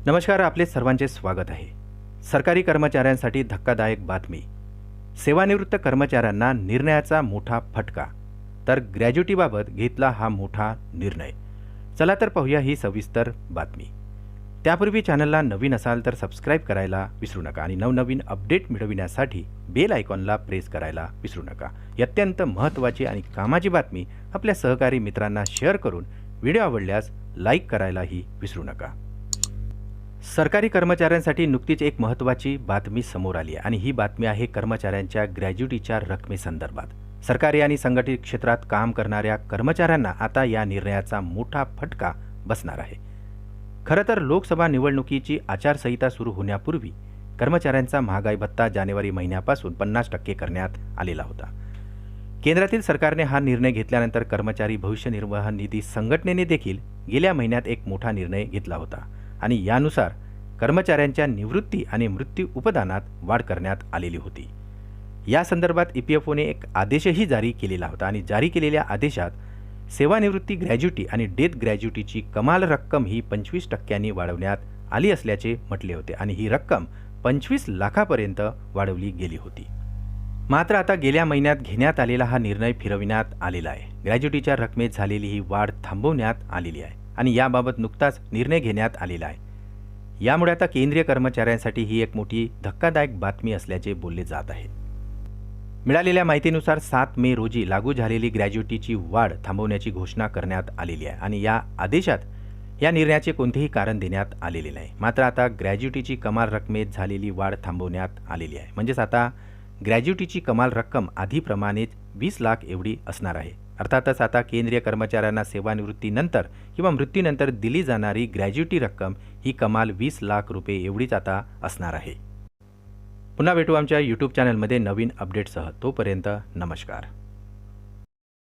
नमस्कार, आपले सर्वांचे स्वागत आहे। सरकारी कर्मचाऱ्यांसाठी धक्कादायक बातमी। सेवानिवृत्त कर्मचाऱ्यांना निर्णयाचा मोठा फटका। तर ग्रॅज्युटीबाबत घेतला हा मोठा निर्णय। चला तर पाहूया ही सविस्तर बातमी। त्यापूर्वी चॅनलला नवीन असाल तर सबस्क्राइब करायला विसरू नका आणि नवनवीन अपडेट मिळविण्यासाठी बेल आयकॉनला प्रेस करायला विसरू नका। अत्यंत महत्त्वाची आणि कामाची बातमी आपल्या सहकारी मित्रांना शेअर करून व्हिडिओ आवडल्यास लाईक करायलाही विसरू नका। सरकारी कर्मचाऱ्यांसाठी नुकतीच एक महत्त्वाची बातमी समोर आली आहे आणि ही बातमी आहे कर्मचाऱ्यांच्या ग्रॅज्युटीच्या रकमेसंदर्भात। सरकारी आणि संघटित क्षेत्रात काम करणाऱ्या कर्मचाऱ्यांना आता या निर्णयाचा मोठा फटका बसणार आहे। खरं तर लोकसभा निवडणुकीची आचारसंहिता सुरू होण्यापूर्वी कर्मचाऱ्यांचा महागाई भत्ता जानेवारी महिन्यापासून 50% करण्यात आलेला होता। केंद्रातील सरकारने हा निर्णय घेतल्यानंतर कर्मचारी भविष्य निर्वाह निधी संघटनेने देखील गेल्या महिन्यात एक मोठा निर्णय घेतला होता आणि यानुसार कर्मचाऱ्यांच्या निवृत्ती आणि मृत्यू उपदानात वाढ करण्यात आलेली होती। या संदर्भात ईपीएफओने एक आदेशही जारी केलेला होता आणि जारी केलेल्या आदेशात सेवानिवृत्ती ग्रॅज्युटी आणि डेथ ग्रॅज्युटीची कमाल रक्कम ही 25% वाढवण्यात आली असल्याचे म्हटले होते आणि ही रक्कम 25 लाखापर्यंत वाढवली गेली होती। मात्र आता गेल्या महिन्यात घेण्यात आलेला हा निर्णय फिरविण्यात आलेला आहे। ग्रॅज्युटीच्या रकमेत झालेली ही वाढ थांबवण्यात आलेली आहे आणि याबाबत नुकताच निर्णय घेण्यात आलेला आहे। यामुळे आता केंद्रीय कर्मचाऱ्यांसाठी ही एक मोठी धक्कादायक बातमी असल्याचे बोलले जात आहे। मिळालेल्या माहितीनुसार 7 मे रोजी लागू झालेली ग्रॅज्युटीची वाढ थांबवण्याची घोषणा करण्यात आलेली आहे आणि या आदेशात या निर्णयाचे कोणतेही कारण देण्यात आलेले नाही। मात्र आता ग्रॅज्युटीची कमाल रकमेत झालेली वाढ थांबवण्यात आलेली आहे। म्हणजेच आता ग्रॅज्युटीची कमाल रक्कम आधीप्रमाणेच 20 लाख एवढी असणार आहे। अर्थातच आता केंद्रीय कर्मचाऱ्यांना सेवानिवृत्तीनंतर किंवा मृत्यूनंतर दिली जाणारी ग्रॅज्युटी रक्कम ही कमाल 20 लाख रुपये एवढीच आता असणार आहे। पुन्हा भेटू आमच्या यूट्यूब चॅनलमध्ये नवीन अपडेटसह। तोपर्यंत नमस्कार।